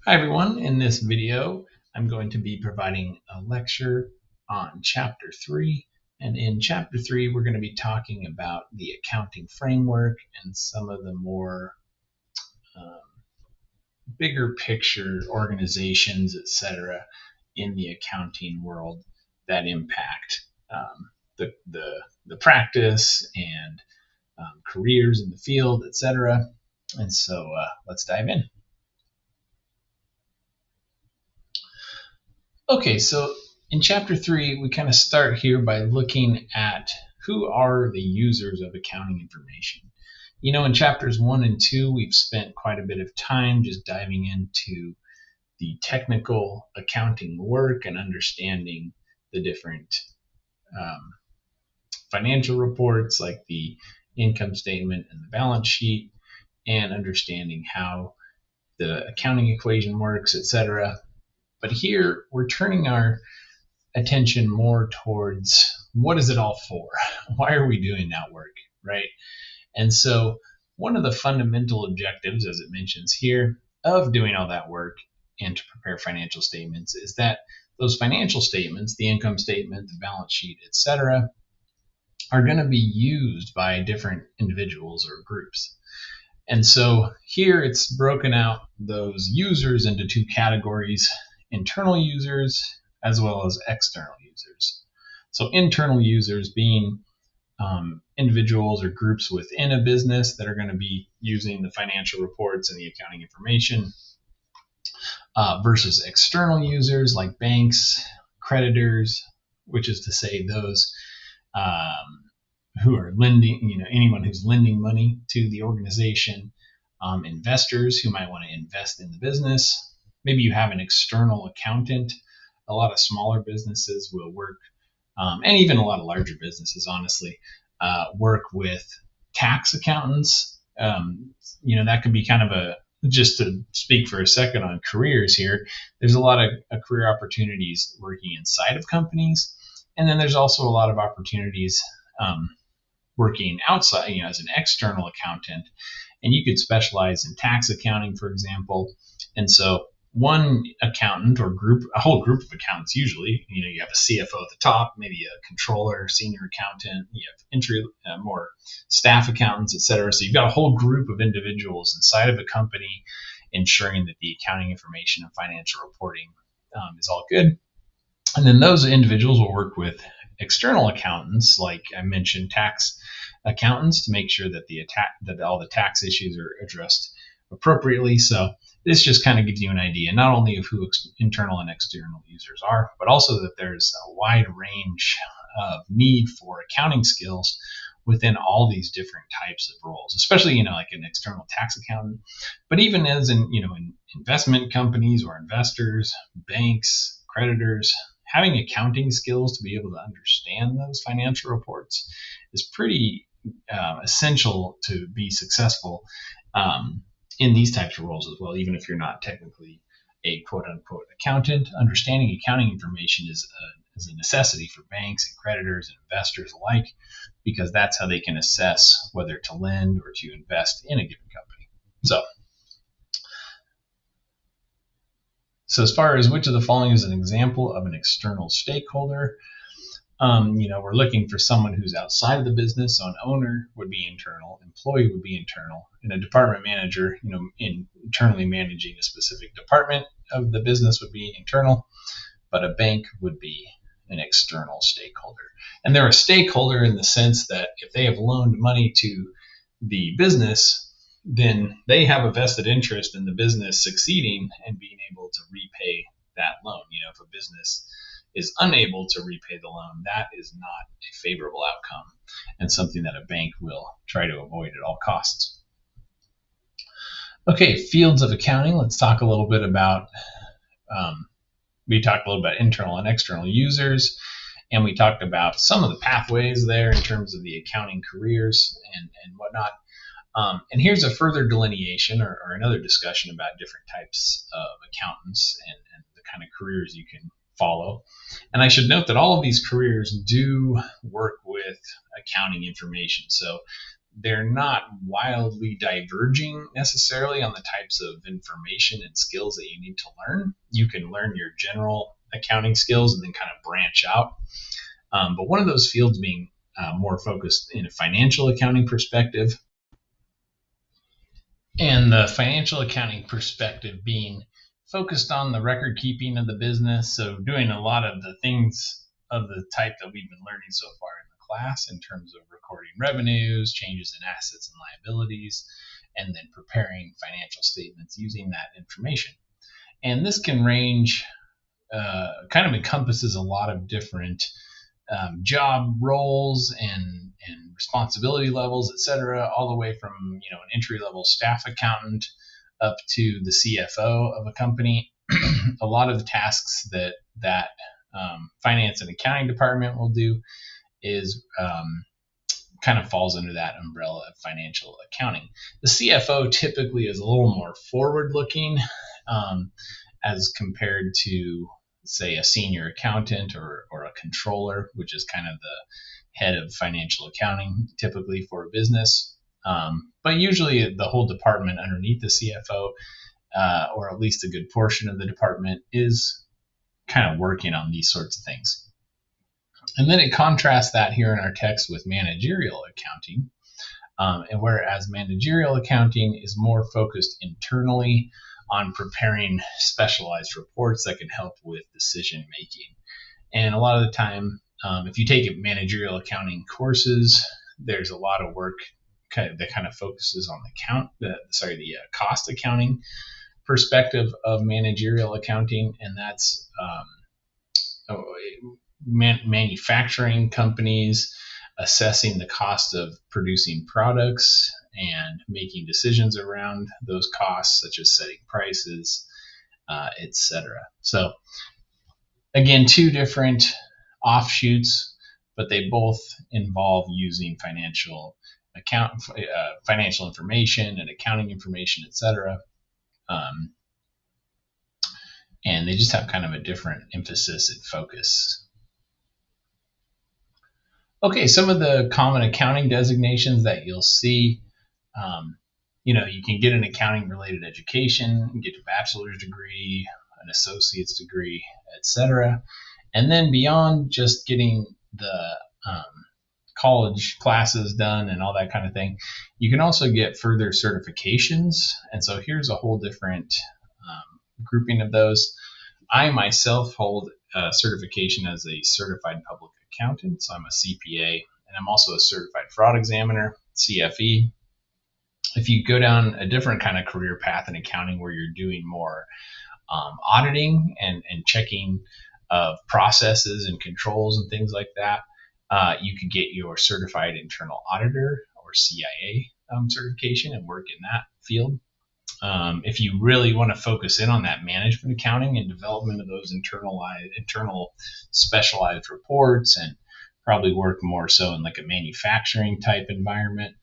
Hi everyone, in this video I'm going to be providing a lecture on Chapter 3, and in Chapter 3 we're going to be talking about the accounting framework and some of the more bigger picture organizations, etc., in the accounting world that impact the practice and careers in the field, etc. And so let's dive in. Okay, so in Chapter 3, we kind of start here by looking at who are the users of accounting information. You know, in Chapters 1 and 2, we've spent quite a bit of time just diving into the technical accounting work and understanding the different financial reports like the income statement and the balance sheet, and understanding how the accounting equation works, etc. But here we're turning our attention more towards what is it all for? Why are we doing that work, right? And so one of the fundamental objectives, as it mentions here, of doing all that work and to prepare financial statements is that those financial statements, the income statement, the balance sheet, etc., are going to be used by different individuals or groups. And so here it's broken out those users into two categories: internal users as well as external users. So internal users being individuals or groups within a business that are going to be using the financial reports and the accounting information, versus external users like banks, creditors, which is to say those who are lending, anyone who's lending money to the organization, investors who might want to invest in the business. Maybe you have an external accountant. A lot of smaller businesses will work, and even a lot of larger businesses, honestly, work with tax accountants. That could be kind of just to speak for a second on careers here, there's a lot of career opportunities working inside of companies. And then there's also a lot of opportunities working outside, as an external accountant. And you could specialize in tax accounting, for example. And so one accountant or a whole group of accountants, usually, you have a CFO at the top, maybe a controller, senior accountant, you have entry, more staff accountants, etc. So you've got a whole group of individuals inside of a company ensuring that the accounting information and financial reporting is all good. And then those individuals will work with external accountants, like I mentioned, tax accountants, to make sure that that all the tax issues are addressed appropriately. So this just kind of gives you an idea not only of who internal and external users are, but also that there's a wide range of need for accounting skills within all these different types of roles, especially, like an external tax accountant, but even as in investment companies or investors, banks, creditors. Having accounting skills to be able to understand those financial reports is pretty essential to be successful in these types of roles as well. Even if you're not technically a quote-unquote accountant, understanding accounting information is a necessity for banks and creditors and investors alike, because that's how they can assess whether to lend or to invest in a given company. So as far as which of the following is an example of an external stakeholder, we're looking for someone who's outside of the business. So an owner would be internal, employee would be internal, and a department manager, internally managing a specific department of the business would be internal, but a bank would be an external stakeholder. And they're a stakeholder in the sense that if they have loaned money to the business, then they have a vested interest in the business succeeding and being able to repay that loan. If a business is unable to repay the loan, that is not a favorable outcome and something that a bank will try to avoid at all costs. Okay, fields of accounting. Let's talk a little bit about, we talked a little about internal and external users, and we talked about some of the pathways there in terms of the accounting careers and whatnot. And here's a further delineation or another discussion about different types of accountants and the kind of careers you can follow. And I should note that all of these careers do work with accounting information. So they're not wildly diverging necessarily on the types of information and skills that you need to learn. You can learn your general accounting skills and then kind of branch out. But one of those fields being more focused in a financial accounting perspective, and the financial accounting perspective being focused on the record keeping of the business. So doing a lot of the things of the type that we've been learning so far in the class in terms of recording revenues, changes in assets and liabilities, and then preparing financial statements using that information. And this can range, kind of encompasses a lot of different job roles and responsibility levels, etc., all the way from an entry level staff accountant up to the CFO of a company. A lot of the tasks that finance and accounting department will do is kind of falls under that umbrella of financial accounting. The CFO typically is a little more forward looking as compared to, say, a senior accountant or a controller, which is kind of the head of financial accounting typically for a business. But usually the whole department underneath the CFO, or at least a good portion of the department, is kind of working on these sorts of things. And then it contrasts that here in our text with managerial accounting, and whereas managerial accounting is more focused internally on preparing specialized reports that can help with decision making. And a lot of the time, if you take managerial accounting courses, there's a lot of work that kind of focuses on the cost accounting perspective of managerial accounting, and that's manufacturing companies assessing the cost of producing products and making decisions around those costs, such as setting prices, etc. So again, two different offshoots, but they both involve using financial information and accounting information, etc. And they just have kind of a different emphasis and focus. Okay, some of the common accounting designations that you'll see, you can get an accounting related education, get a bachelor's degree, an associate's degree, etc. And then beyond just getting the college classes done and all that kind of thing, you can also get further certifications. And so here's a whole different grouping of those. I myself hold a certification as a certified public accountant, so I'm a CPA, and I'm also a certified fraud examiner, CFE. If you go down a different kind of career path in accounting where you're doing more auditing and checking of processes and controls and things like that, you could get your certified internal auditor or CIA certification and work in that field. If you really want to focus in on that management accounting and development of those internal specialized reports, and probably work more so in like a manufacturing type environment,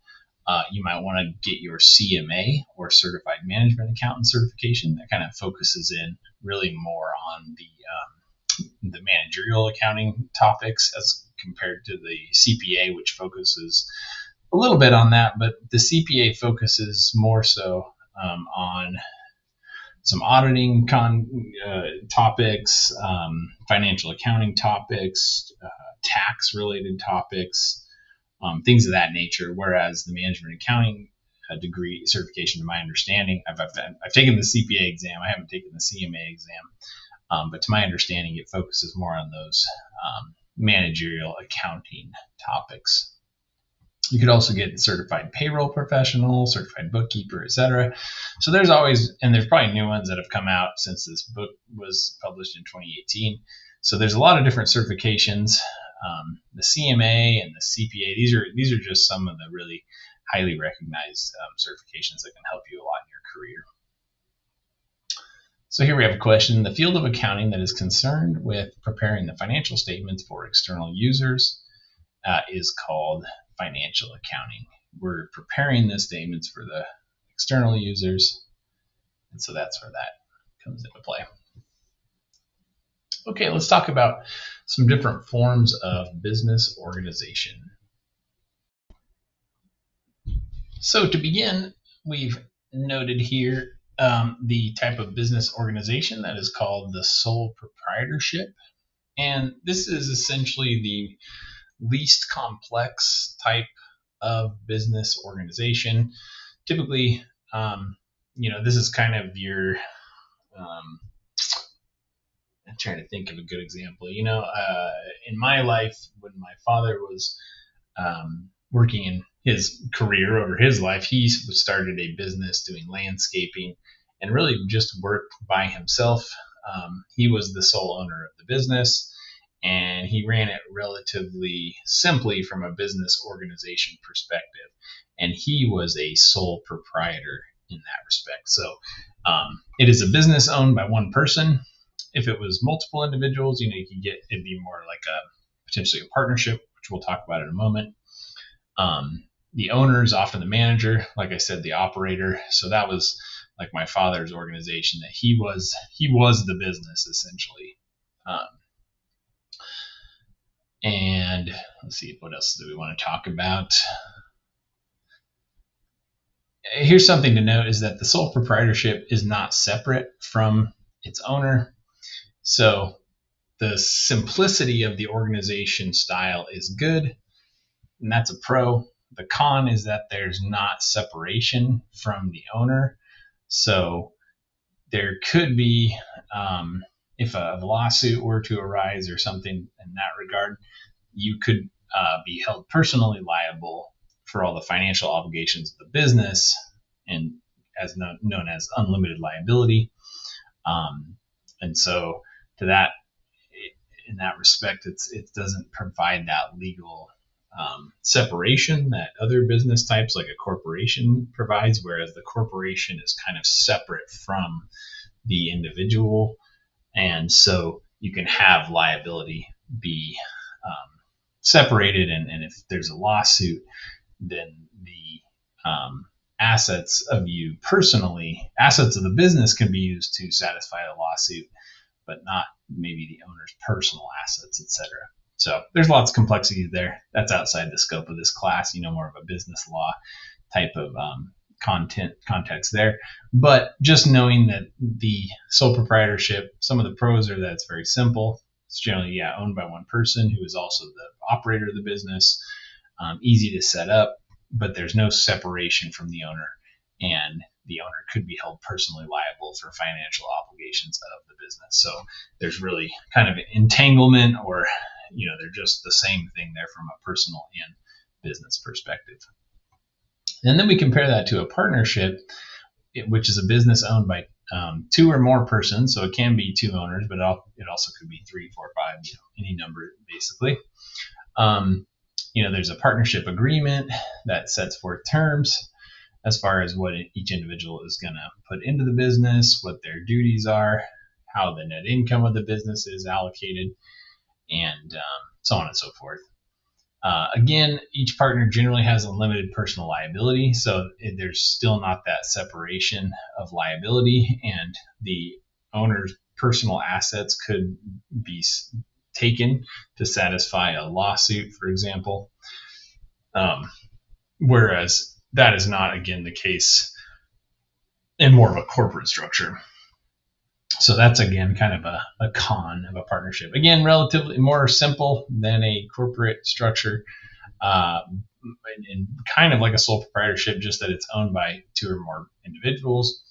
you might want to get your CMA or certified management accountant certification. That kind of focuses in really more on the managerial accounting topics as compared to the CPA, which focuses a little bit on that, but the CPA focuses more so on some auditing topics, financial accounting topics, tax related topics, things of that nature. Whereas the management accounting degree certification, to my understanding, I've taken the CPA exam. I haven't taken the CMA exam, but to my understanding, it focuses more on those managerial accounting topics. You could also get certified payroll professional, certified bookkeeper, etc. So there's always, and there's probably new ones that have come out since this book was published in 2018. So there's a lot of different certifications. The CMA and the CPA, these are just some of the really highly recognized certifications that can help you a lot in your career. So here we have a question. The field of accounting that is concerned with preparing the financial statements for external users is called financial accounting. We're preparing the statements for the external users, and so that's where that comes into play. Okay, let's talk about some different forms of business organization. So to begin, we've noted here the type of business organization that is called the sole proprietorship. And this is essentially the least complex type of business organization. Typically, this is kind of your, I'm trying to think of a good example. In my life, when my father was working in his career over his life, he started a business doing landscaping and really just worked by himself. He was the sole owner of the business, and he ran it relatively simply from a business organization perspective. And he was a sole proprietor in that respect. So it is a business owned by one person. If it was multiple individuals, you could get, it'd be more like potentially a partnership, which we'll talk about in a moment. The owner is often the manager, like I said, the operator. So that was like my father's organization, that he was the business essentially. And let's see, what else do we want to talk about? Here's something to note, is that the sole proprietorship is not separate from its owner. So the simplicity of the organization style is good, and that's a pro. The con is that there's not separation from the owner. So there could be, if a lawsuit were to arise or something in that regard, you could be held personally liable for all the financial obligations of the business, and as known as unlimited liability. And so to that, in that respect, it doesn't provide that legal separation that other business types like a corporation provides, whereas the corporation is kind of separate from the individual. And so you can have liability be separated, and if there's a lawsuit, then the assets of you personally, assets of the business can be used to satisfy the lawsuit, but not maybe the owner's personal assets, etc. So there's lots of complexities there. That's outside the scope of this class, more of a business law type of context there. But just knowing that the sole proprietorship, some of the pros are that it's very simple. It's generally, owned by one person who is also the operator of the business. Easy to set up, but there's no separation from the owner, and the owner could be held personally liable for financial obligations of the business. So there's really kind of an entanglement, or they're just the same thing there from a personal and business perspective. And then we compare that to a partnership, which is a business owned by two or more persons. So it can be two owners, but it also could be 3, 4, 5, any number basically. There's a partnership agreement that sets forth terms as far as what each individual is going to put into the business, what their duties are, how the net income of the business is allocated, and so on and so forth. Again, each partner generally has unlimited personal liability, so there's still not that separation of liability, and the owner's personal assets could be taken to satisfy a lawsuit, for example. Whereas that is not, again, the case in more of a corporate structure. So that's, again, kind of a con of a partnership. Again, relatively more simple than a corporate structure, and kind of like a sole proprietorship, just that it's owned by two or more individuals.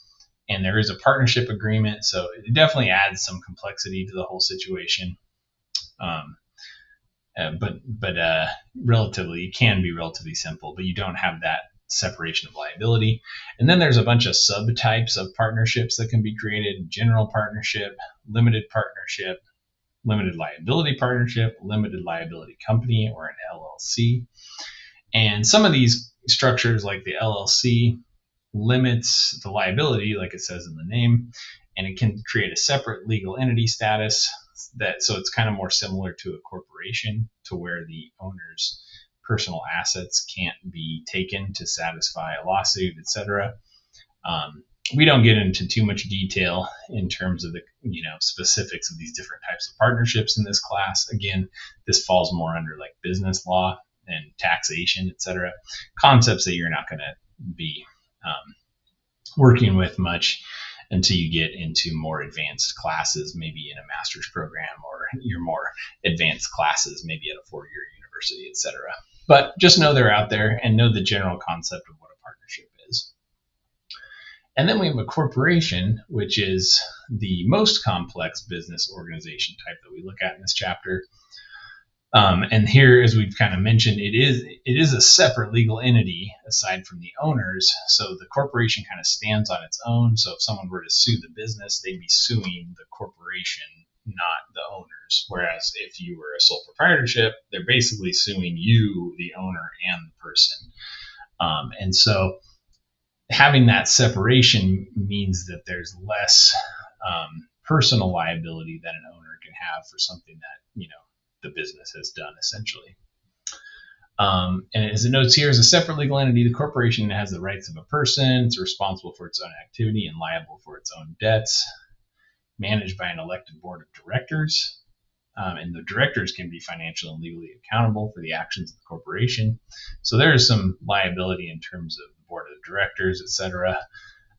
And there is a partnership agreement, so it definitely adds some complexity to the whole situation. But relatively, it can be relatively simple, but you don't have that separation of liability. And then there's a bunch of subtypes of partnerships that can be created: general partnership, limited partnership, limited liability partnership, limited liability company, or an LLC. And some of these structures, like the LLC, limits the liability, like it says in the name, and it can create a separate legal entity status. So it's kind of more similar to a corporation, to where the owner's personal assets can't be taken to satisfy a lawsuit, etc. We don't get into too much detail in terms of the specifics of these different types of partnerships in this class. Again, this falls more under like business law and taxation, etc. Concepts that you're not going to be working with much until you get into more advanced classes, maybe in a master's program, or your more advanced classes, maybe at a 4-year university, etc. But just know they're out there and know the general concept of what a partnership is. And then we have a corporation, which is the most complex business organization type that we look at in this chapter. And here, as we've kind of mentioned, it is a separate legal entity aside from the owners. So the corporation kind of stands on its own. So if someone were to sue the business, they'd be suing the corporation, not the owners. Whereas if you were a sole proprietorship, they're basically suing you, the owner, and the person. And so having that separation means that there's less personal liability that an owner can have for something that, the business has done, essentially. And as it notes here, as a separate legal entity, the corporation has the rights of a person. It's responsible for its own activity and liable for its own debts, managed by an elected board of directors. And the directors can be financially and legally accountable for the actions of the corporation. So there is some liability in terms of the board of directors, etc.,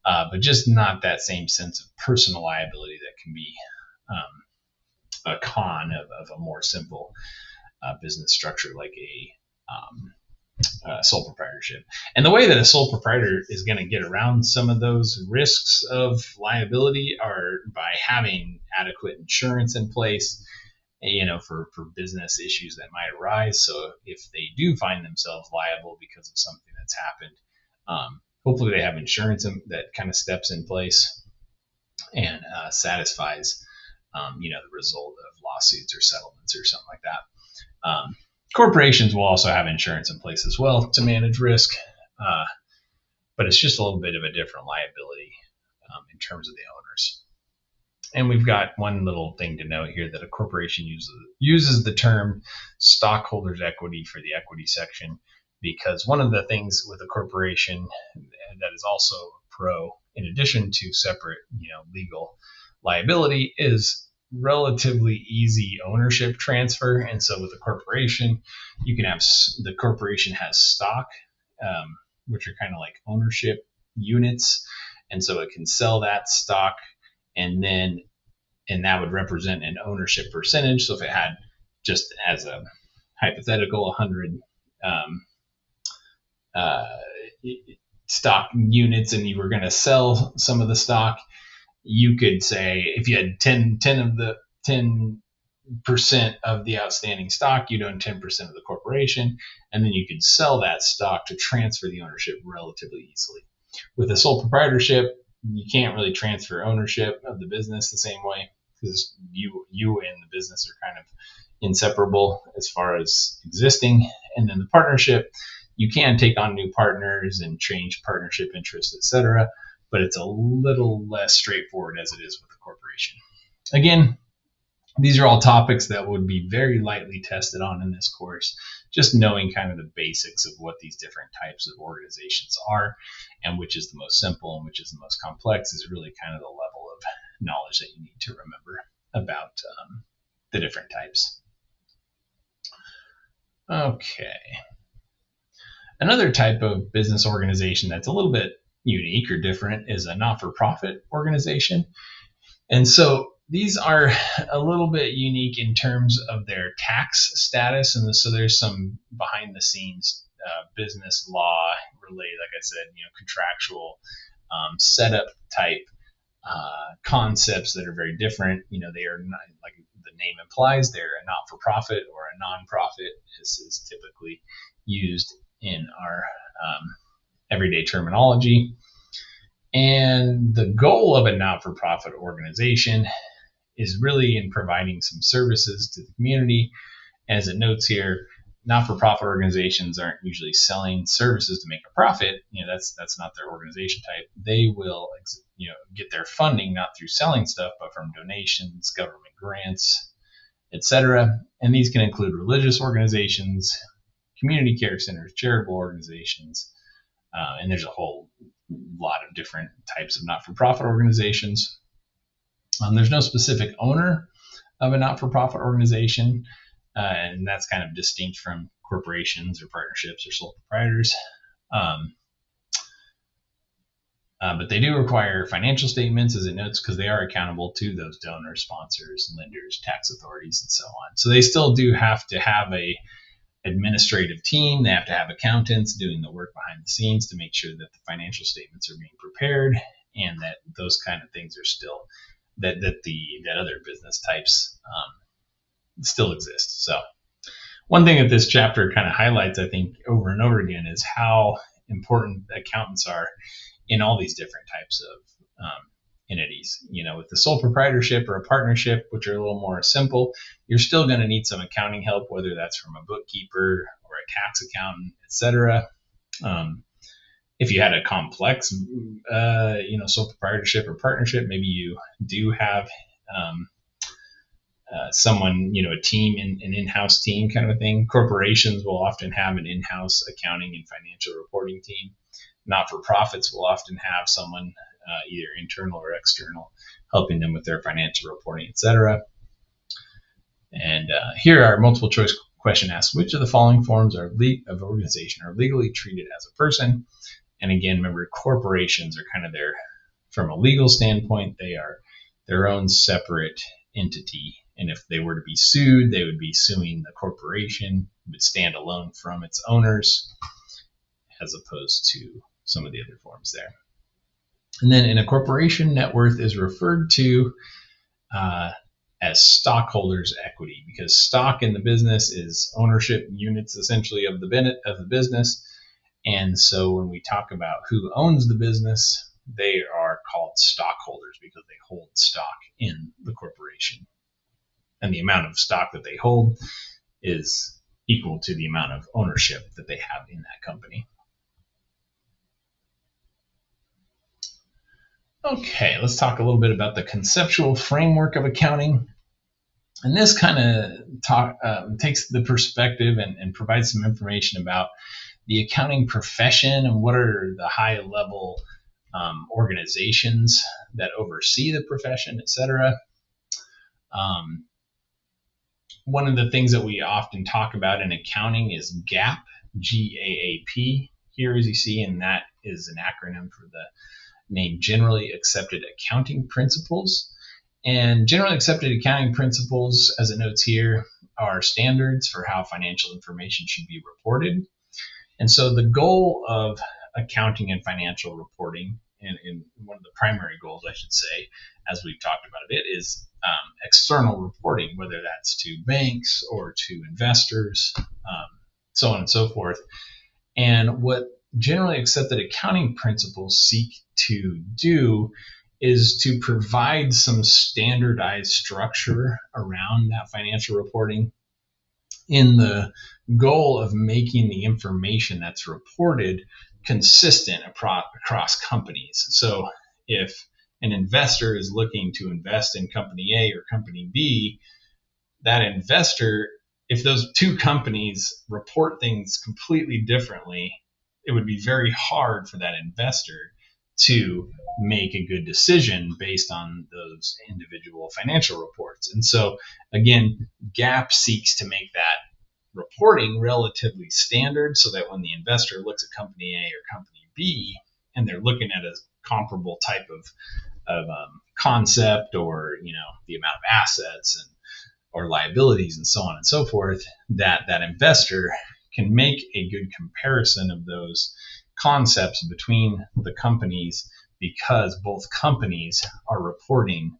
but just not that same sense of personal liability that can be a con of a more simple business structure like a sole proprietorship. And the way that a sole proprietor is going to get around some of those risks of liability are by having adequate insurance in place, for business issues that might arise. So if they do find themselves liable because of something that's happened, hopefully they have insurance that kind of steps in place and satisfies the result of lawsuits or settlements or something like that. Corporations will also have insurance in place as well to manage risk, but it's just a little bit of a different liability in terms of the owners. And we've got one little thing to note here, that a corporation uses the term stockholders' equity for the equity section, because one of the things with a corporation that is also pro, in addition to separate legal liability, is relatively easy ownership transfer. And so with a corporation, you can have the corporation has stock, which are kind of like ownership units, and so it can sell that stock, and that would represent an ownership percentage. So if it had, just as a hypothetical, 100 stock units, and you were going to sell some of the stock, you could say if you had 10% of the outstanding stock, you'd own 10% of the corporation, and then you could sell that stock to transfer the ownership relatively easily. With a sole proprietorship, you can't really transfer ownership of the business the same way, because you and the business are kind of inseparable as far as existing. And then the partnership, you can take on new partners and change partnership interests, etc., but it's a little less straightforward as it is with a corporation. Again, these are all topics that would be very lightly tested on in this course. Just knowing kind of the basics of what these different types of organizations are, and which is the most simple and which is the most complex, is really kind of the level of knowledge that you need to remember about the different types. Okay. Another type of business organization that's a little bit unique or different is a not-for-profit organization. And so these are a little bit unique in terms of their tax status. And so there's some behind the scenes business law related, like I said, contractual setup type concepts that are very different. They are not, like the name implies, they're a not-for-profit or a non-profit. This is typically used in our everyday terminology. And the goal of a not-for-profit organization is really in providing some services to the community. As it notes here, not-for-profit organizations aren't usually selling services to make a profit. That's not their organization type. They will get their funding not through selling stuff, but from donations, government grants, etc. And these can include religious organizations, community care centers, charitable organizations, and there's a whole lot of different types of not-for-profit organizations. There's no specific owner of a not-for-profit organization, and that's kind of distinct from corporations or partnerships or sole proprietors. But they do require financial statements, as it notes, because they are accountable to those donors, sponsors, lenders, tax authorities, and so on. So they still do have to have a administrative team. They have to have accountants doing the work behind the scenes to make sure that the financial statements are being prepared, and that those kind of things are still that other business types still exist. So one thing that this chapter kind of highlights, I think, over and over again, is how important accountants are in all these different types of entities. With the sole proprietorship or a partnership, which are a little more simple, you're still going to need some accounting help, whether that's from a bookkeeper or a tax accountant, etc. If you had a complex, sole proprietorship or partnership, maybe you do have someone, a team, an in-house team kind of a thing. Corporations will often have an in-house accounting and financial reporting team. Not-for-profits will often have someone, either internal or external, helping them with their financial reporting, etc. And here our multiple choice question asks, which of the following forms of organization are legally treated as a person? And again, remember, corporations are kind of from a legal standpoint, they are their own separate entity. And if they were to be sued, they would be suing the corporation, would stand alone from its owners, as opposed to some of the other forms there. And then in a corporation, net worth is referred to as stockholders' equity, because stock in the business is ownership units essentially of the business. And so when we talk about who owns the business, they are called stockholders because they hold stock in the corporation. And the amount of stock that they hold is equal to the amount of ownership that they have in that company. Okay, let's talk a little bit about the conceptual framework of accounting. And this kind of takes the perspective and provides some information about the accounting profession and what are the high-level organizations that oversee the profession, etc. One of the things that we often talk about in accounting is GAAP, G-A-A-P, here as you see, and that is an acronym for the name Generally Accepted Accounting Principles. And Generally Accepted Accounting Principles, as it notes here, are standards for how financial information should be reported. And so the goal of accounting and financial reporting, and one of the primary goals, I should say, as we've talked about a bit, is external reporting, whether that's to banks or to investors, so on and so forth. And what generally accepted accounting principles seek to do is to provide some standardized structure around that financial reporting in the goal of making the information that's reported consistent across companies. So if an investor is looking to invest in company A or company B, that investor, if those two companies report things completely differently, it would be very hard for that investor to make a good decision based on those individual financial reports. And so, again, GAAP seeks to make that reporting relatively standard so that when the investor looks at company A or company B and they're looking at a comparable type of concept, or the amount of assets or liabilities and so on and so forth, that investor can make a good comparison of those concepts between the companies, because both companies are reporting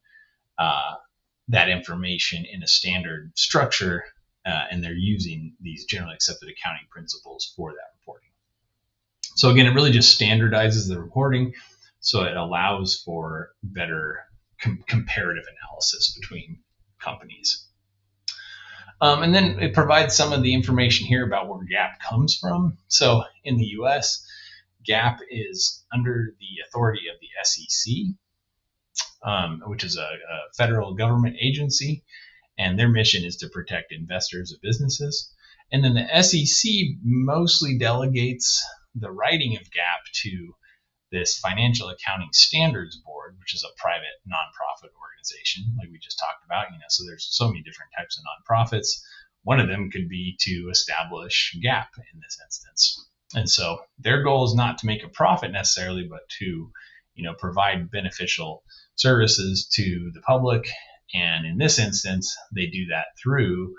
that information in a standard structure, and they're using these generally accepted accounting principles for that reporting. So again, it really just standardizes the reporting, so it allows for better comparative analysis between companies. And then it provides some of the information here about where GAAP comes from. So in the US, GAAP is under the authority of the SEC, which is a federal government agency, and their mission is to protect investors of businesses. And then the SEC mostly delegates the writing of GAAP to this Financial Accounting Standards Board, which is a private nonprofit organization, like we just talked about. So there's so many different types of nonprofits. One of them could be to establish GAAP in this instance. And so their goal is not to make a profit necessarily, but to provide beneficial services to the public. And in this instance, they do that through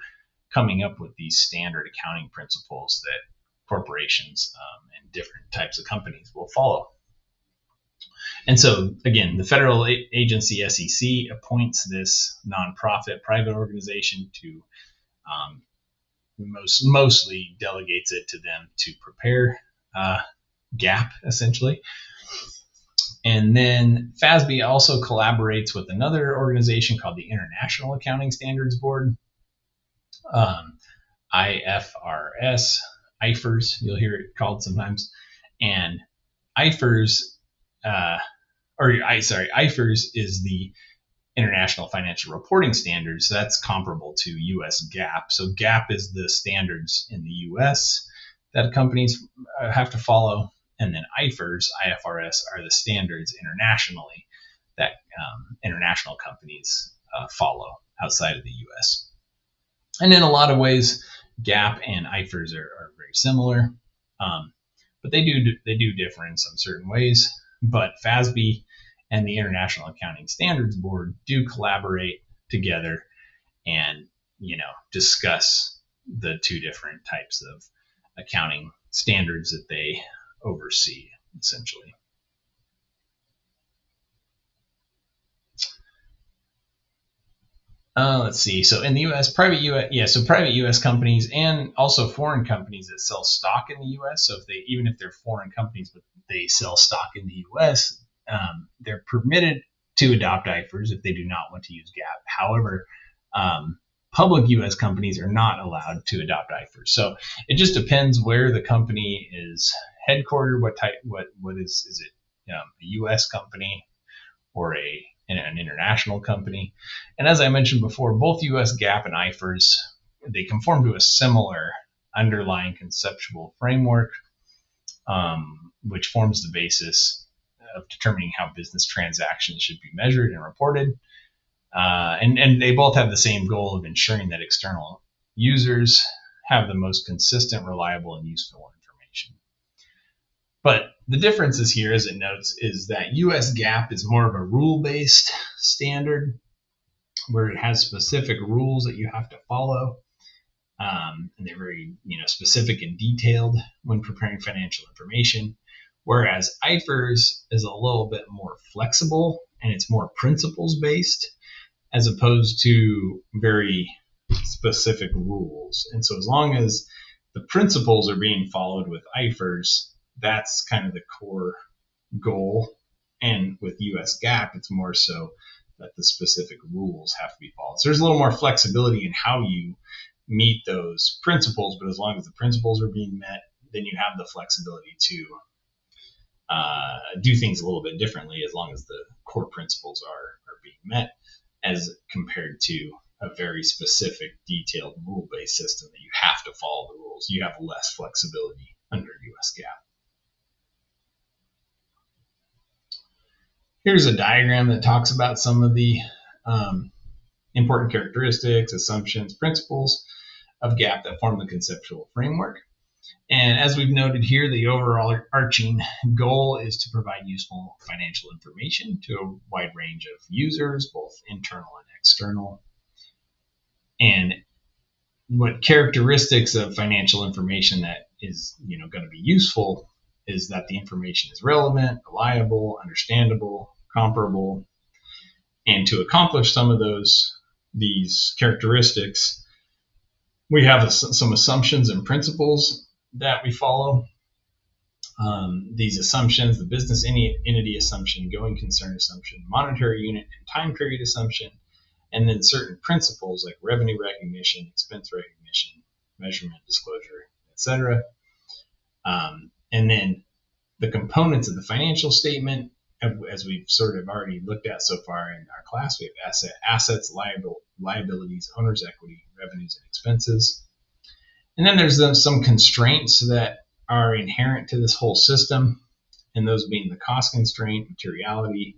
coming up with these standard accounting principles that corporations and different types of companies will follow. And so, again, the federal agency SEC appoints this nonprofit private organization to mostly delegates it to them to prepare GAAP, essentially. And then FASB also collaborates with another organization called the International Accounting Standards Board, IFRS, you'll hear it called sometimes. And IFRS is the International Financial Reporting Standards. So that's comparable to US GAAP. So GAAP is the standards in the US that companies have to follow. And then IFRS are the standards internationally that international companies follow outside of the US. And in a lot of ways, GAAP and IFRS are very similar, but they do differ in some certain ways. But FASB and the International Accounting Standards Board do collaborate together and discuss the two different types of accounting standards that they oversee, essentially. Let's see. So in the U.S., private U.S. companies and also foreign companies that sell stock in the U.S. So even if they're foreign companies but they sell stock in the U.S., they're permitted to adopt IFRS if they do not want to use GAAP. However, public U.S. companies are not allowed to adopt IFRS. So it just depends where the company is headquartered. What is it? A U.S. company or an international company? And as I mentioned before, both U.S. GAAP and IFRS, they conform to a similar underlying conceptual framework, which forms the basis of determining how business transactions should be measured and reported. And they both have the same goal of ensuring that external users have the most consistent, reliable, and useful information. But the differences here, as it notes, is that US GAAP is more of a rule-based standard where it has specific rules that you have to follow. And they're very specific and detailed when preparing financial information. Whereas IFRS is a little bit more flexible and it's more principles-based as opposed to very specific rules. And so as long as the principles are being followed with IFRS, that's kind of the core goal. And with US GAAP, it's more so that the specific rules have to be followed. So there's a little more flexibility in how you meet those principles, but as long as the principles are being met, then you have the flexibility to do things a little bit differently as long as the core principles are being met, as compared to a very specific, detailed, rule-based system that you have to follow the rules. You have less flexibility under US GAAP. Here's a diagram that talks about some of the important characteristics, assumptions, principles of GAAP that form the conceptual framework. And as we've noted here, the overall arching goal is to provide useful financial information to a wide range of users, both internal and external. And what characteristics of financial information that is going to be useful is that the information is relevant, reliable, understandable, comparable. And to accomplish some of these characteristics, we have some assumptions and principles that we follow. These assumptions: the business entity assumption, going concern assumption, monetary unit and time period assumption, and then certain principles like revenue recognition, expense recognition, measurement, disclosure, etc. And then the components of the financial statement, as we've sort of already looked at so far in our class, we have assets, liabilities, owner's equity, revenues, and expenses. And then there's some constraints that are inherent to this whole system, and those being the cost constraint, materiality,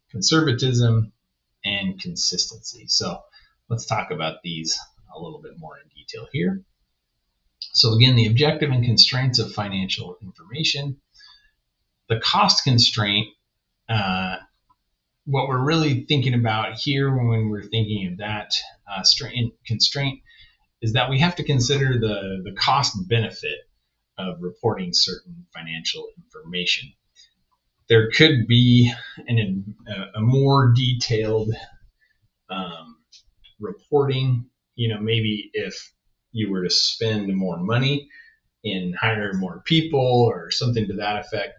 conservatism, and consistency. So let's talk about these a little bit more in detail here. So again, the objective and constraints of financial information. The cost constraint what we're really thinking about here when we're thinking of that constraint is that we have to consider the cost benefit of reporting certain financial information. There could be a more detailed reporting. Maybe if you were to spend more money in hiring more people or something to that effect.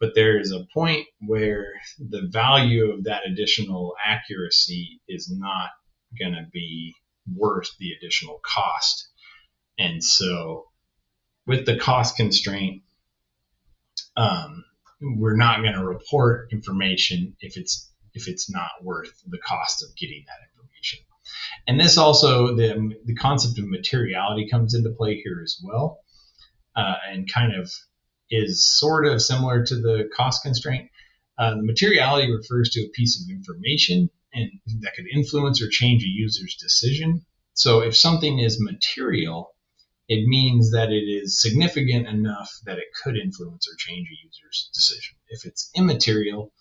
But there is a point where the value of that additional accuracy is not going to be worth the additional cost. And so with the cost constraint, we're not going to report information if it's not worth the cost of getting that information. And this also, the concept of materiality comes into play here as well, and kind of is sort of similar to the cost constraint. The materiality refers to a piece of information and that could influence or change a user's decision. So if something is material, it means that it is significant enough that it could influence or change a user's decision. If it's immaterial,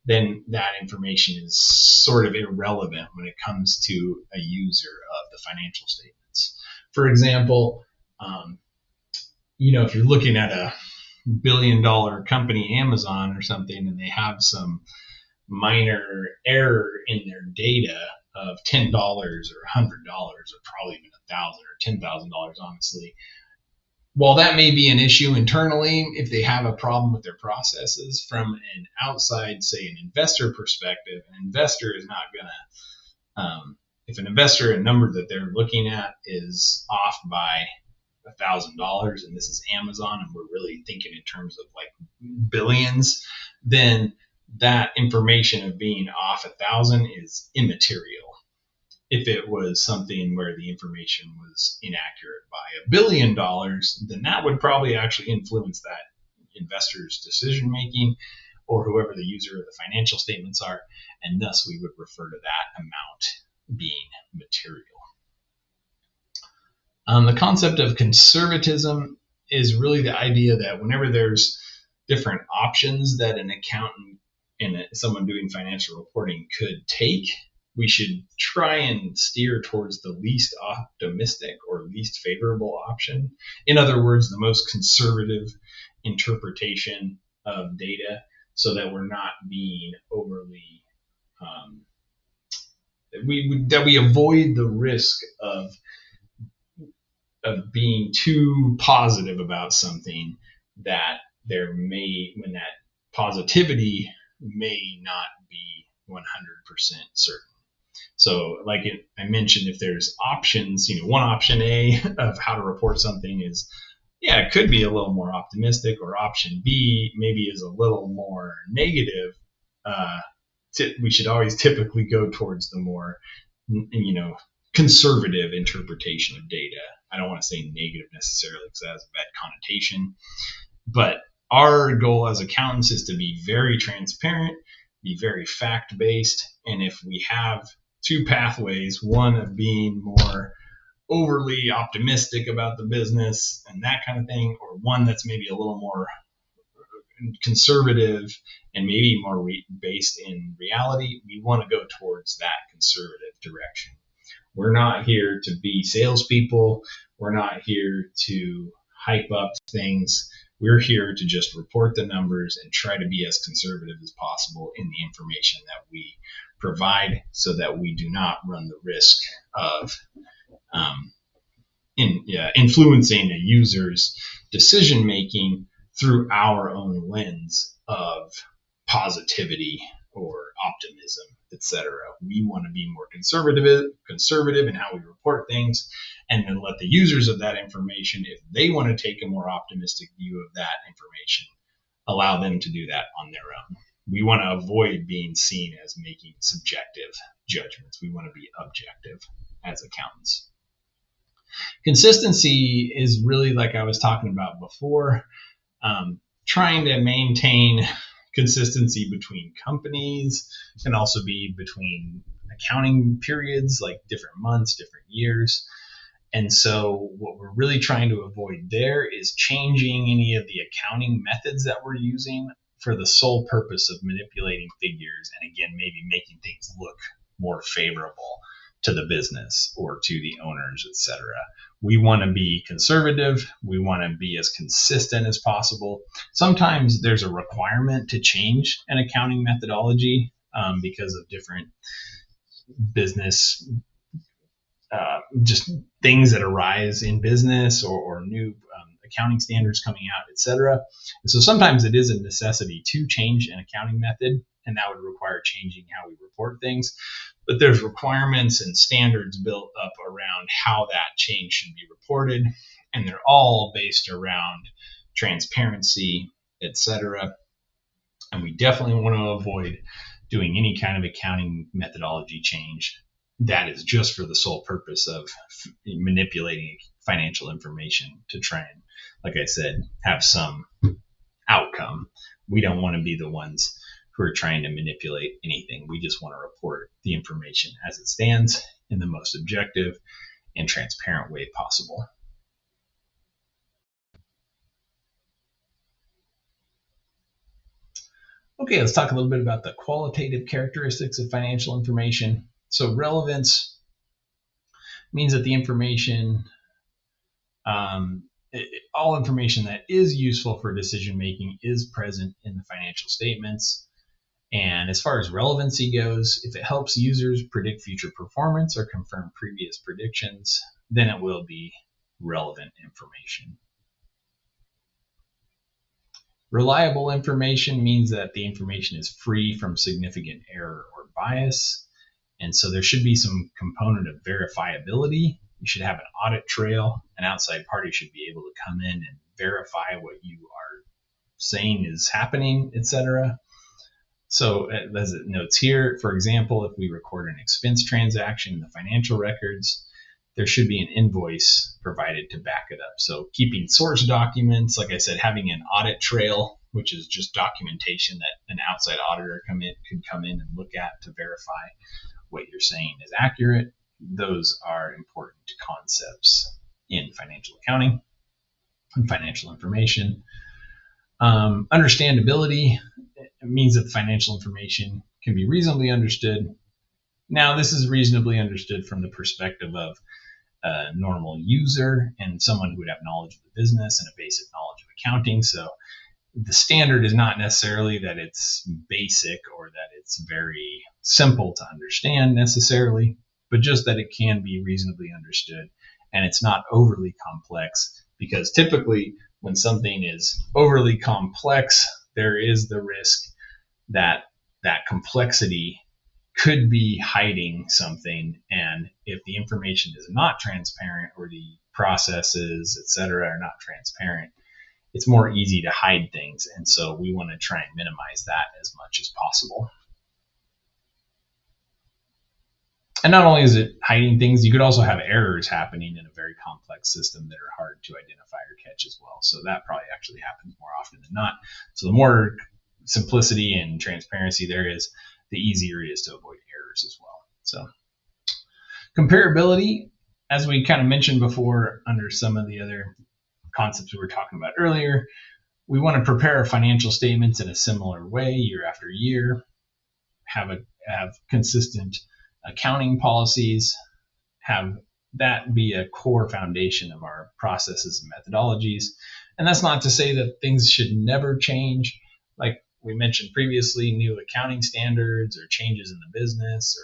then that information is sort of irrelevant when it comes to a user of the financial statements. For example, if you're looking at a billion-dollar company, Amazon or something, and they have some minor error in their data of $10 or $100 or probably even $1,000 or $10,000, honestly. While that may be an issue internally, if they have a problem with their processes, from an outside, say an investor perspective, an investor is not going to, if an investor, a number that they're looking at is off by $1,000, and this is Amazon, and we're really thinking in terms of like billions, then that information of being off 1,000 is immaterial. If it was something where the information was inaccurate by $1 billion, then that would probably actually influence that investor's decision making, or whoever the user of the financial statements are, and thus we would refer to that amount being material. The concept of conservatism is really the idea that whenever there's different options that an accountant and someone doing financial reporting could take, we should try and steer towards the least optimistic or least favorable option. In other words, the most conservative interpretation of data, so that we're not being overly, that we avoid the risk of being too positive about something that when that positivity may not be 100% certain. So like I mentioned, if there's options, one option A of how to report something is, it could be a little more optimistic, or option B maybe is a little more negative. We should always typically go towards the more, conservative interpretation of data. I don't want to say negative necessarily because that has a bad connotation, but our goal as accountants is to be very transparent, be very fact-based, and if we have two pathways, one of being more overly optimistic about the business and that kind of thing, or one that's maybe a little more conservative and maybe more based in reality, we want to go towards that conservative direction. We're not here to be salespeople. We're not here to hype up things. We're here to just report the numbers and try to be as conservative as possible in the information that we provide, so that we do not run the risk of influencing a user's decision making through our own lens of positivity or optimism, etc. We want to be more conservative in how we report things, and then let the users of that information, if they want to take a more optimistic view of that information, allow them to do that on their own. We want to avoid being seen as making subjective judgments. We want to be objective as accountants. Consistency is really, like I was talking about before, trying to maintain consistency between companies, can also be between accounting periods, like different months, different years. And so what we're really trying to avoid there is changing any of the accounting methods that we're using for the sole purpose of manipulating figures and, again, maybe making things look more favorable to the business or to the owners, etc. We want to be conservative. We want to be as consistent as possible. Sometimes there's a requirement to change an accounting methodology because of different business just things that arise in business or new accounting standards coming out, etc. And so sometimes it is a necessity to change an accounting method, and that would require changing how we report things. But there's requirements and standards built up around how that change should be reported, and they're all based around transparency, etc. And we definitely want to avoid doing any kind of accounting methodology change that is just for the sole purpose of manipulating financial information to try and, like I said, have some outcome. We don't want to be the ones who are trying to manipulate anything. We just want to report the information as it stands in the most objective and transparent way possible. Okay, let's talk a little bit about the qualitative characteristics of financial information. So relevance means that the information, all information that is useful for decision making is present in the financial statements. And as far as relevancy goes, if it helps users predict future performance or confirm previous predictions, then it will be relevant information. Reliable information means that the information is free from significant error or bias. And so there should be some component of verifiability. You should have an audit trail. An outside party should be able to come in and verify what you are saying is happening, etc. So as it notes here, for example, if we record an expense transaction in the financial records, there should be an invoice provided to back it up. So keeping source documents, like I said, having an audit trail, which is just documentation that an outside auditor could come in and look at to verify what you're saying is accurate. Those are important concepts in financial accounting and financial information. Understandability means that financial information can be reasonably understood. Now, this is reasonably understood from the perspective of a normal user and someone who would have knowledge of the business and a basic knowledge of accounting. So the standard is not necessarily that it's basic or that it's very simple to understand necessarily, but just that it can be reasonably understood and it's not overly complex, because typically when something is overly complex, there is the risk that that complexity could be hiding something. And if the information is not transparent or the processes, etc., are not transparent, it's more easy to hide things. And so we want to try and minimize that as much as possible. And not only is it hiding things, you could also have errors happening in a very complex system that are hard to identify or catch as well. So that probably actually happens more often than not. So the more simplicity and transparency there is, the easier it is to avoid errors as well. So comparability, as we kind of mentioned before under some of the other concepts we were talking about earlier, we want to prepare our financial statements in a similar way year after year, have consistent accounting policies, have that be a core foundation of our processes and methodologies. And that's not to say that things should never change. Like we mentioned previously, new accounting standards or changes in the business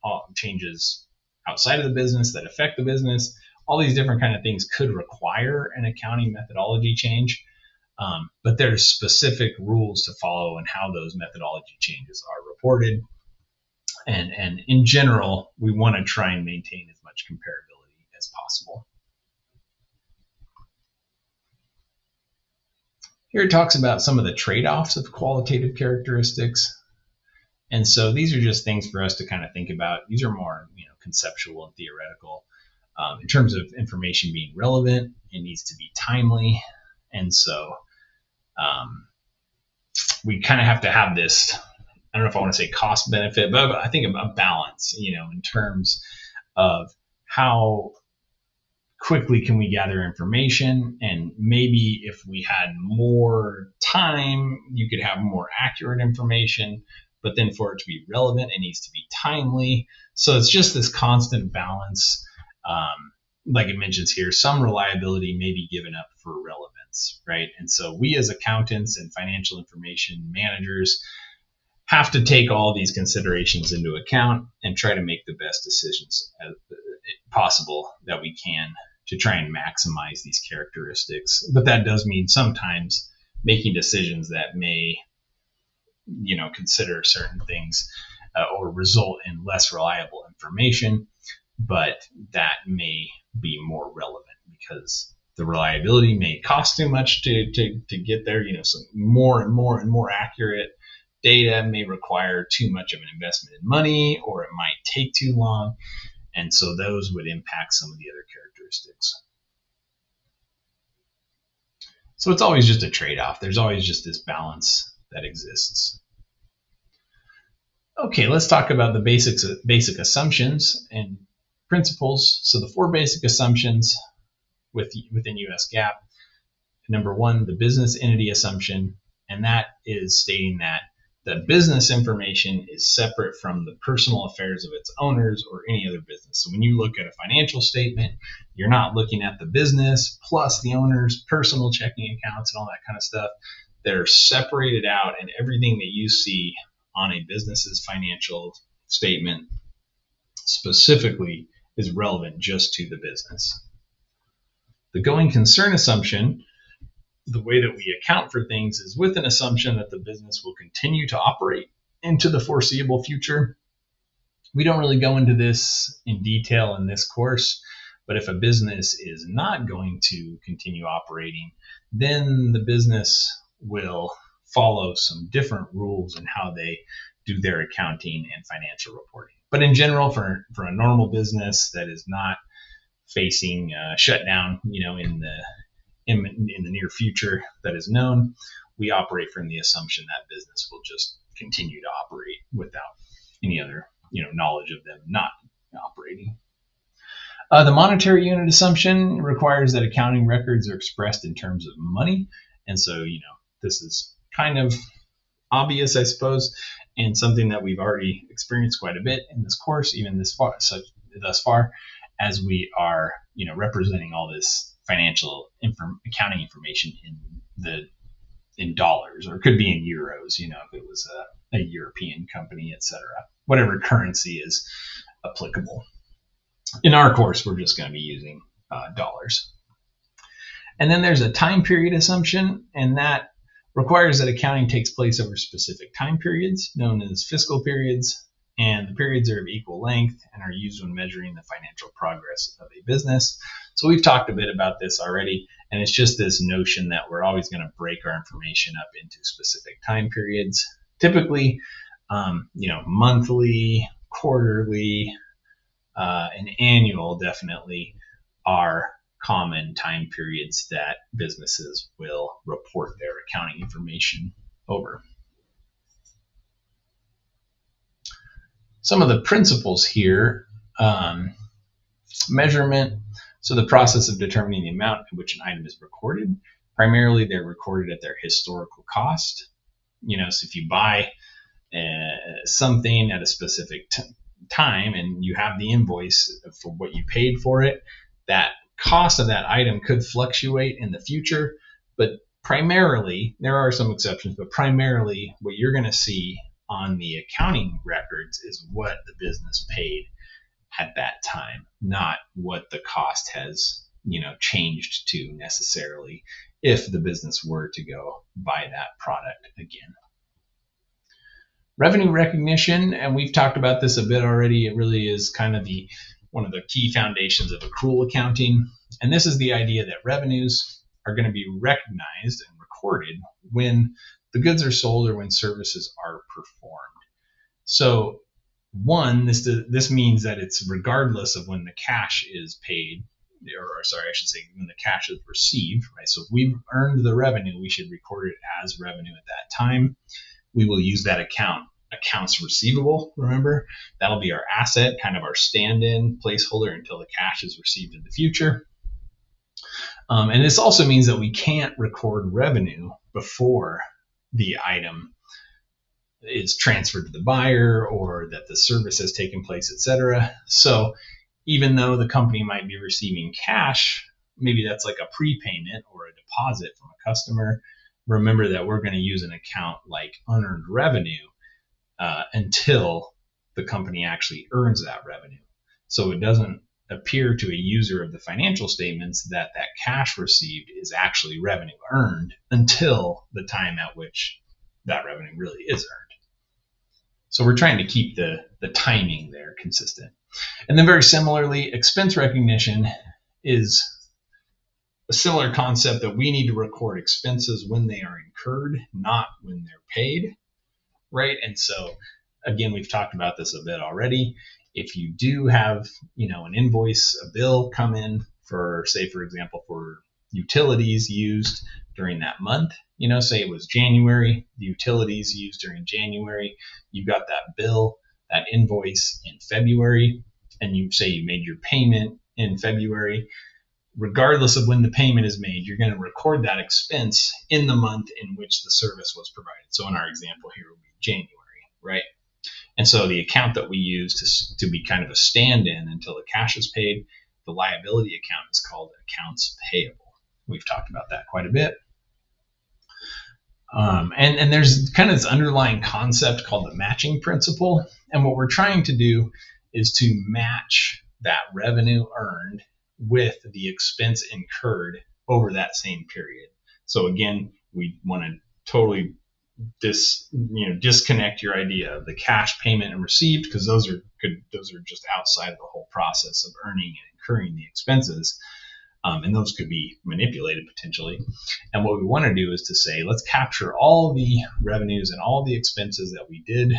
or changes outside of the business that affect the business, all these different kind of things could require an accounting methodology change. But there's specific rules to follow and how those methodology changes are reported. And in general, we want to try and maintain as much comparability as possible. Here it talks about some of the trade-offs of qualitative characteristics. And so these are just things for us to kind of think about. These are more, conceptual and theoretical. In terms of information being relevant, it needs to be timely. And so we kind of have to have this, I don't know if I want to say cost benefit, but I think a balance, in terms of how quickly can we gather information, and maybe if we had more time, you could have more accurate information, but then for it to be relevant, it needs to be timely. So it's just this constant balance. Like it mentions here, some reliability may be given up for relevance, right? And so we as accountants and financial information managers have to take all these considerations into account and try to make the best decisions as possible that we can to try and maximize these characteristics. But that does mean sometimes making decisions that may, consider certain things or result in less reliable information, but that may be more relevant because the reliability may cost too much to get there. So more and more accurate data may require too much of an investment in money, or it might take too long. And so those would impact some of the other characteristics. So it's always just a trade-off. There's always just this balance that exists. Okay, let's talk about the basic assumptions and principles. So the 4 basic assumptions within US GAAP. Number 1, the business entity assumption, and that is stating that the business information is separate from the personal affairs of its owners or any other business. So when you look at a financial statement, you're not looking at the business plus the owner's personal checking accounts and all that kind of stuff. They're separated out, and everything that you see on a business's financial statement specifically is relevant just to the business. The going concern assumption, the way that we account for things is with an assumption that the business will continue to operate into the foreseeable future. We don't really go into this in detail in this course, but if a business is not going to continue operating, then the business will follow some different rules in how they do their accounting and financial reporting. But in general, for a normal business that is not facing shutdown, in the near future that is known, we operate from the assumption that business will just continue to operate without any other, knowledge of them not operating. The monetary unit assumption requires that accounting records are expressed in terms of money. And so, this is kind of obvious, I suppose, and something that we've already experienced quite a bit in this course, even thus far, as we are, representing all this financial accounting information in dollars, or it could be in euros, if it was a European company, etc. Whatever currency is applicable. In our course, we're just going to be using dollars. And then there's a time period assumption, and that requires that accounting takes place over specific time periods, known as fiscal periods, and the periods are of equal length and are used when measuring the financial progress of a business. So we've talked a bit about this already, and it's just this notion that we're always going to break our information up into specific time periods. Typically, monthly, quarterly, and annual definitely are common time periods that businesses will report their accounting information over. Some of the principles here, measurement, so the process of determining the amount at which an item is recorded. Primarily, they're recorded at their historical cost. So if you buy something at a specific time and you have the invoice for what you paid for it, that cost of that item could fluctuate in the future, but primarily, there are some exceptions, but primarily what you're going to see on the accounting records is what the business paid at that time, not what the cost has, changed to necessarily if the business were to go buy that product again. Revenue recognition, and we've talked about this a bit already. It really is kind of one of the key foundations of accrual accounting. And this is the idea that revenues are going to be recognized and recorded when the goods are sold or when services are performed. So one, this means that it's regardless of when the cash is paid, or sorry, I should say when the cash is received, right? So if we've earned the revenue, we should record it as revenue at that time. We will use that accounts receivable, remember? That'll be our asset, kind of our stand-in placeholder until the cash is received in the future. And this also means that we can't record revenue before the item is transferred to the buyer or that the service has taken place, etc. So even though the company might be receiving cash, maybe that's like a prepayment or a deposit from a customer, remember that we're going to use an account like unearned revenue until the company actually earns that revenue. So it doesn't appear to a user of the financial statements that that cash received is actually revenue earned until the time at which that revenue really is earned. So we're trying to keep the timing there consistent. And then very similarly, expense recognition is a similar concept that we need to record expenses when they are incurred, not when they're paid, right? And so again, we've talked about this a bit already. If you do have, an invoice, a bill come in for, say, for example, for utilities used during that month, say it was January, the utilities used during January, you got that bill, that invoice in February, and you say you made your payment in February, regardless of when the payment is made, you're going to record that expense in the month in which the service was provided. So in our example here would be January, right? And so the account that we use to be kind of a stand-in until the cash is paid, the liability account is called accounts payable. We've talked about that quite a bit. And there's kind of this underlying concept called the matching principle. And what we're trying to do is to match that revenue earned with the expense incurred over that same period. So again, we want to totally disconnect your idea of the cash payment and received, because those are just outside of the whole process of earning and incurring the expenses. And those could be manipulated potentially. And what we want to do is to say, let's capture all the revenues and all the expenses that we did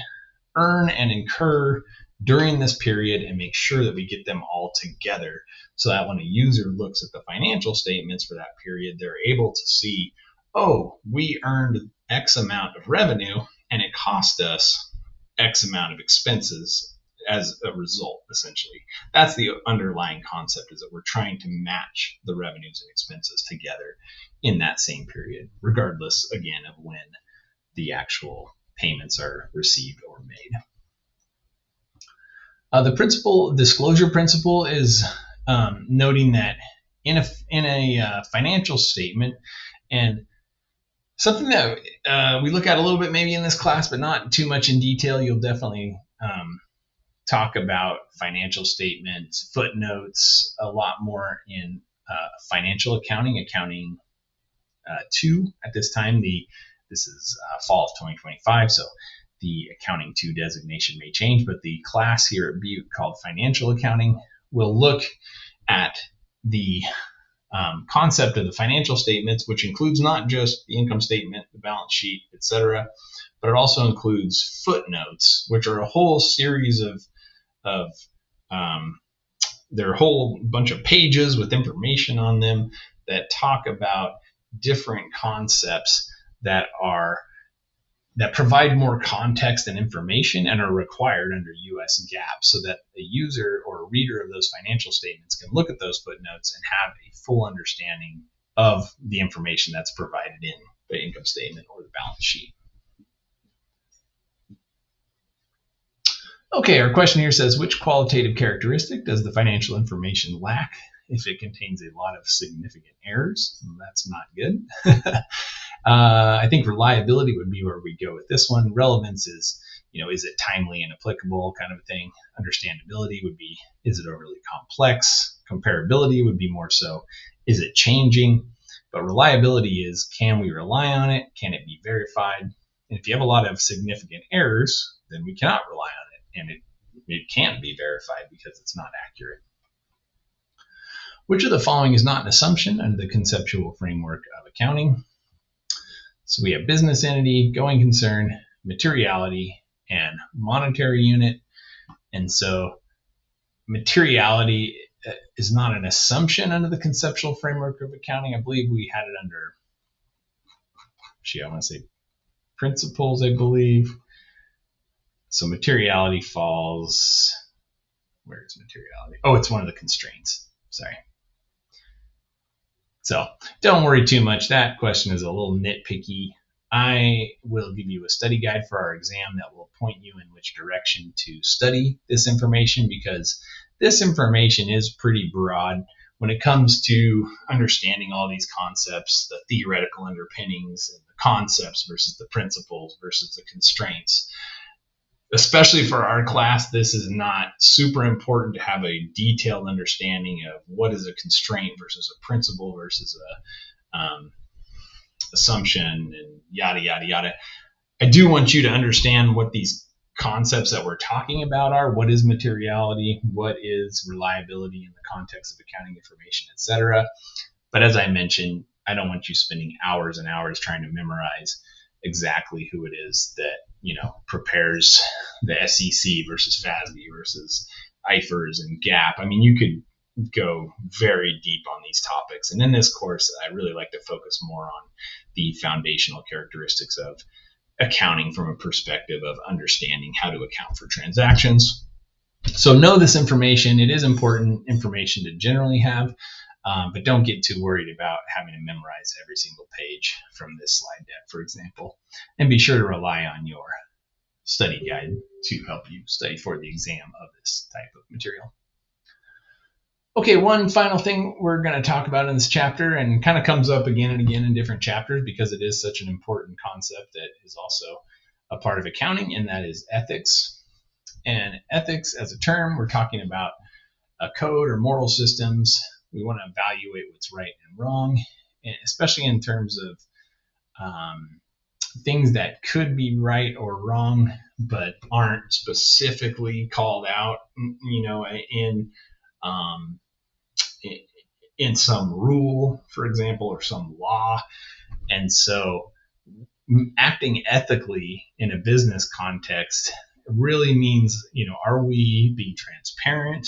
earn and incur during this period and make sure that we get them all together so that when a user looks at the financial statements for that period, they're able to see, oh, we earned X amount of revenue and it cost us X amount of expenses as a result, essentially. That's the underlying concept, is that we're trying to match the revenues and expenses together in that same period, regardless, again, of when the actual payments are received or made. The disclosure principle is noting that in a financial statement, and something that we look at a little bit maybe in this class, but not too much in detail. You'll definitely talk about financial statements, footnotes, a lot more in financial accounting 2 at this time. This is fall of 2025, so the accounting 2 designation may change, but the class here at Butte called financial accounting will look at the concept of the financial statements, which includes not just the income statement, the balance sheet, etc., but it also includes footnotes, which are a whole series of there are a whole bunch of pages with information on them that talk about different concepts that provide more context and information and are required under US GAAP, so that a user or a reader of those financial statements can look at those footnotes and have a full understanding of the information that's provided in the income statement or the balance sheet. Okay, our question here says, which qualitative characteristic does the financial information lack if it contains a lot of significant errors? Well, that's not good. I think reliability would be where we go with this one. Relevance is, is it timely and applicable kind of thing. Understandability would be, is it overly complex? Comparability would be more so, is it changing? But reliability is, can we rely on it? Can it be verified? And if you have a lot of significant errors, then we cannot rely on it. And it can't be verified because it's not accurate. Which of the following is not an assumption under the conceptual framework of accounting? So we have business entity, going concern, materiality, and monetary unit. And so materiality is not an assumption under the conceptual framework of accounting. I believe we had it under, I want to say principles, I believe. So materiality falls, where is materiality? Oh, it's one of the constraints. Sorry. So don't worry too much. That question is a little nitpicky. I will give you a study guide for our exam that will point you in which direction to study this information, because this information is pretty broad when it comes to understanding all these concepts, the theoretical underpinnings and the concepts versus the principles versus the constraints. Especially for our class, this is not super important to have a detailed understanding of what is a constraint versus a principle versus a assumption and yada, yada, yada. I do want you to understand what these concepts that we're talking about are. What is materiality? What is reliability in the context of accounting information, etc. But as I mentioned, I don't want you spending hours and hours trying to memorize exactly who it is that prepares the SEC versus FASB versus IFRS and GAAP. I mean, you could go very deep on these topics. And in this course, I really like to focus more on the foundational characteristics of accounting from a perspective of understanding how to account for transactions. So know this information. It is important information to generally have, but don't get too worried about having to memorize every single page from this slide deck, for example. And be sure to rely on your study guide to help you study for the exam of this type of material. Okay, one final thing we're going to talk about in this chapter, and kind of comes up again and again in different chapters because it is such an important concept that is also a part of accounting, and that is ethics. And ethics as a term, we're talking about a code or moral systems. We want to evaluate what's right and wrong, and especially in terms of things that could be right or wrong, but aren't specifically called out, in some rule, for example, or some law. And so acting ethically in a business context really means, are we being transparent?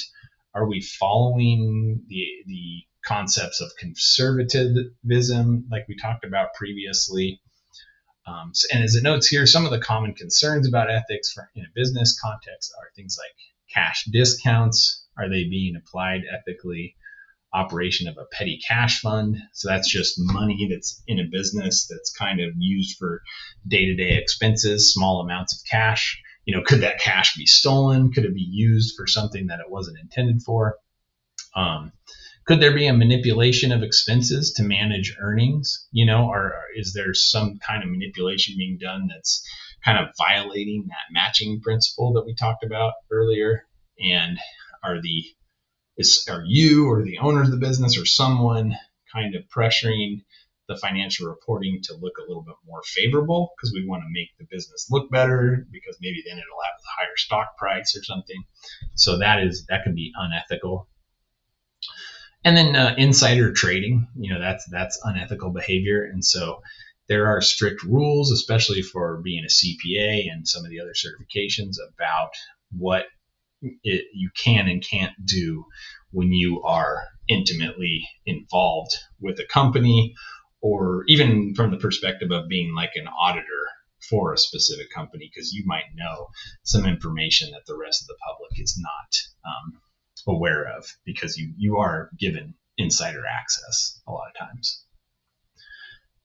Are we following the concepts of conservatism like we talked about previously? And as it notes here, some of the common concerns about ethics in a business context are things like cash discounts. Are they being applied ethically? Operation of a petty cash fund. So that's just money that's in a business that's kind of used for day-to-day expenses, small amounts of cash. Could that cash be stolen? Could it be used for something that it wasn't intended for? Could there be a manipulation of expenses to manage earnings? Or is there some kind of manipulation being done that's kind of violating that matching principle that we talked about earlier? And are you or the owner of the business or someone kind of pressuring the financial reporting to look a little bit more favorable because we want to make the business look better, because maybe then it'll have a higher stock price or something? So that can be unethical. And then insider trading, that's unethical behavior. And so there are strict rules, especially for being a CPA and some of the other certifications, about what you can and can't do when you are intimately involved with a company, or even from the perspective of being like an auditor for a specific company, because you might know some information that the rest of the public is not aware of, because you are given insider access a lot of times.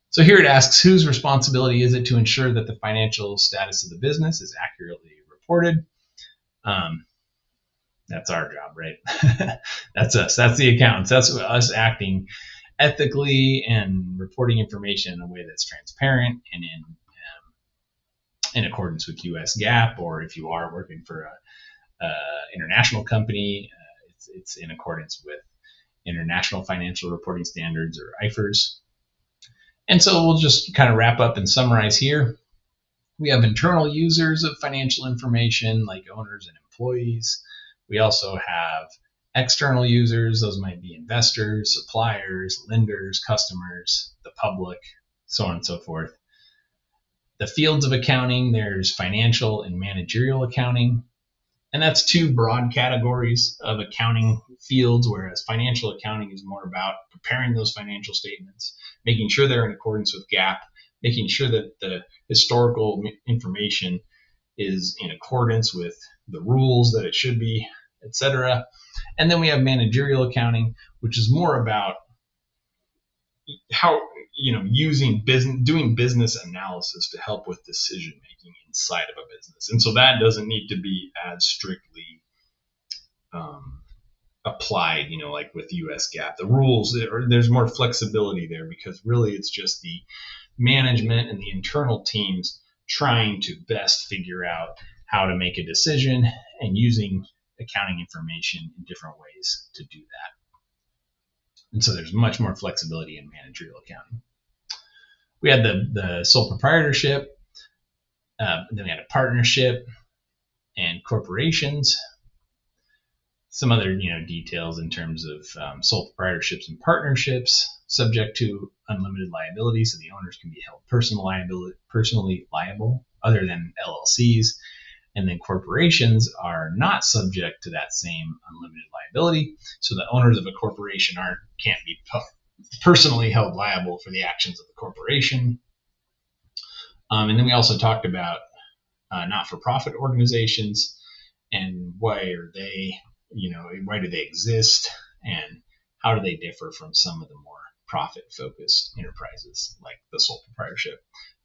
So here it asks, whose responsibility is it to ensure that the financial status of the business is accurately reported? That's our job, right? That's us. That's the accountants. That's us acting ethically and reporting information in a way that's transparent and in accordance with U.S. GAAP, or if you are working for a international company, it's in accordance with International Financial Reporting Standards, or IFRS. And so we'll just kind of wrap up and summarize here. We have internal users of financial information like owners and employees. We also have external users. Those might be investors, suppliers, lenders, customers, the public, so on and so forth. The fields of accounting, there's financial and managerial accounting. And that's two broad categories of accounting fields, whereas financial accounting is more about preparing those financial statements, making sure they're in accordance with GAAP, making sure that the historical information is in accordance with the rules that it should be, etc. And then we have managerial accounting, which is more about how, doing business analysis to help with decision making inside of a business. And so that doesn't need to be as strictly applied, like with US GAAP. The rules, there's more flexibility there, because really it's just the management and the internal teams trying to best figure out how to make a decision and using accounting information in different ways to do that. And so there's much more flexibility in managerial accounting. We had the sole proprietorship, then we had a partnership and corporations. Some other details in terms of sole proprietorships and partnerships, subject to unlimited liability, so the owners can be held personally liable other than LLCs. And then corporations are not subject to that same unlimited liability, so the owners of a corporation can't be personally held liable for the actions of the corporation. And then we also talked about not-for-profit organizations and why are they, why do they exist, and how do they differ from some of the more profit-focused enterprises like the sole proprietorship,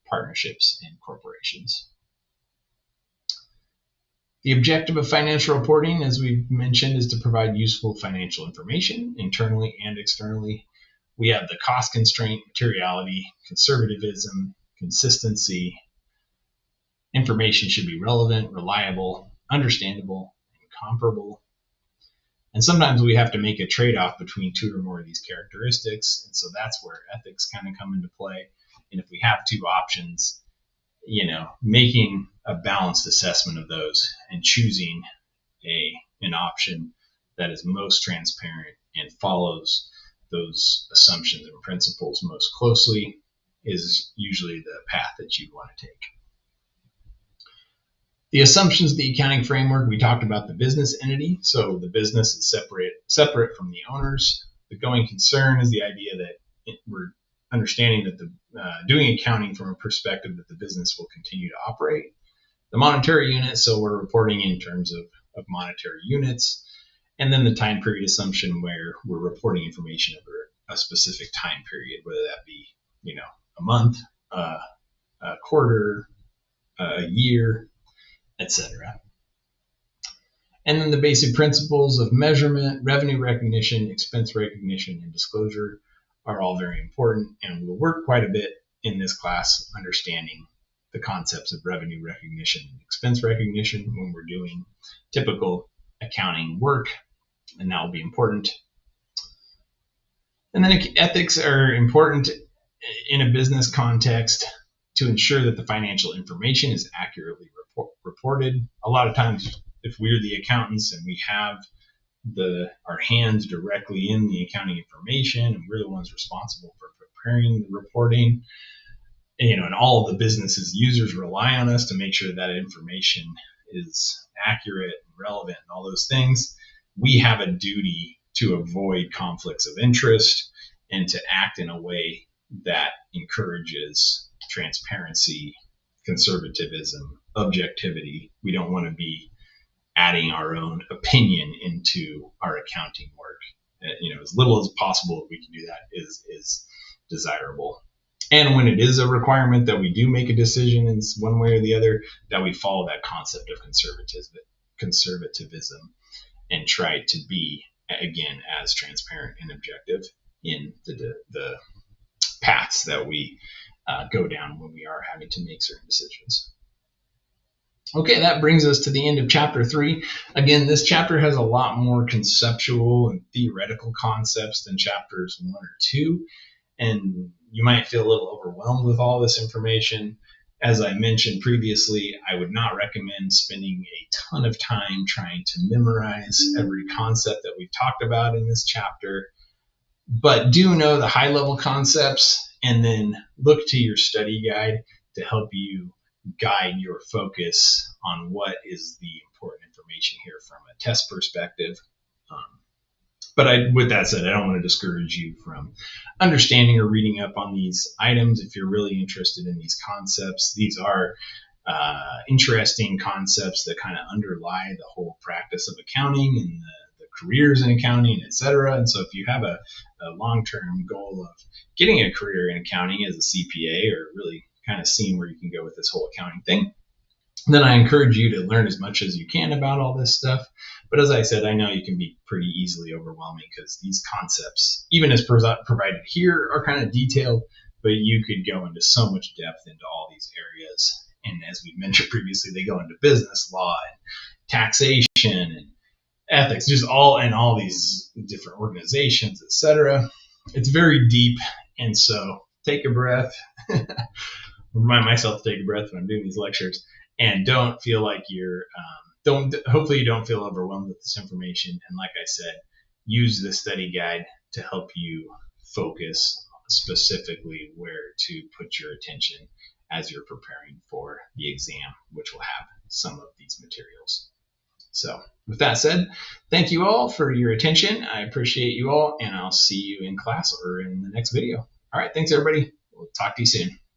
partnerships, and corporations. The objective of financial reporting, as we've mentioned, is to provide useful financial information internally and externally. We have the cost constraint, materiality, conservatism, consistency. Information should be relevant, reliable, understandable, and comparable. And sometimes we have to make a trade-off between two or more of these characteristics. And so that's where ethics kind of come into play. And if we have two options, making a balanced assessment of those and choosing an option that is most transparent and follows those assumptions and principles most closely is usually the path that you want to take. The assumptions of the accounting framework, we talked about the business entity. So the business is separate from the owners. The going concern is the idea that we're understanding that doing accounting from a perspective that the business will continue to operate. The monetary unit, so we're reporting in terms of monetary units. And then the time period assumption, where we're reporting information over a specific time period, whether that be, a month, a quarter, a year, etc. And then the basic principles of measurement, revenue recognition, expense recognition, and disclosure are all very important, and we'll work quite a bit in this class understanding the concepts of revenue recognition and expense recognition when we're doing typical accounting work, and that will be important. And then ethics are important in a business context to ensure that the financial information is accurately reported. A lot of times, if we're the accountants and we have our hands directly in the accounting information, and we're the ones responsible for preparing the reporting, and all of the business's users rely on us to make sure that information is accurate and relevant and all those things, we have a duty to avoid conflicts of interest and to act in a way that encourages transparency, conservatism, objectivity. We don't want to be adding our own opinion into our accounting work. As little as possible, if we can do that, is desirable. And when it is a requirement that we do make a decision in one way or the other, that we follow that concept of conservatism and try to be, again, as transparent and objective in the paths that we go down when we are having to make certain decisions. Okay, that brings us to the end of chapter 3. Again, this chapter has a lot more conceptual and theoretical concepts than chapters 1 or 2, and you might feel a little overwhelmed with all this information. As I mentioned previously, I would not recommend spending a ton of time trying to memorize every concept that we've talked about in this chapter, but do know the high-level concepts, and then look to your study guide to help you guide your focus on what is the important information here from a test perspective. But with that said, I don't want to discourage you from understanding or reading up on these items if you're really interested in these concepts. These are interesting concepts that kind of underlie the whole practice of accounting and the careers in accounting, etc. And so if you have a long-term goal of getting a career in accounting as a CPA, or really kind of seeing where you can go with this whole accounting thing, then I encourage you to learn as much as you can about all this stuff. But as I said, I know you can be pretty easily overwhelming because these concepts, even as provided here, are kind of detailed, but you could go into so much depth into all these areas. And as we mentioned previously, they go into business law and taxation and ethics, just all these different organizations, etc. It's very deep. And so take a breath, remind myself to take a breath when I'm doing these lectures, and don't feel like hopefully you don't feel overwhelmed with this information. And like I said, use the study guide to help you focus specifically where to put your attention as you're preparing for the exam, which will have some of these materials. So with that said, thank you all for your attention. I appreciate you all, and I'll see you in class or in the next video. All right, thanks everybody. We'll talk to you soon.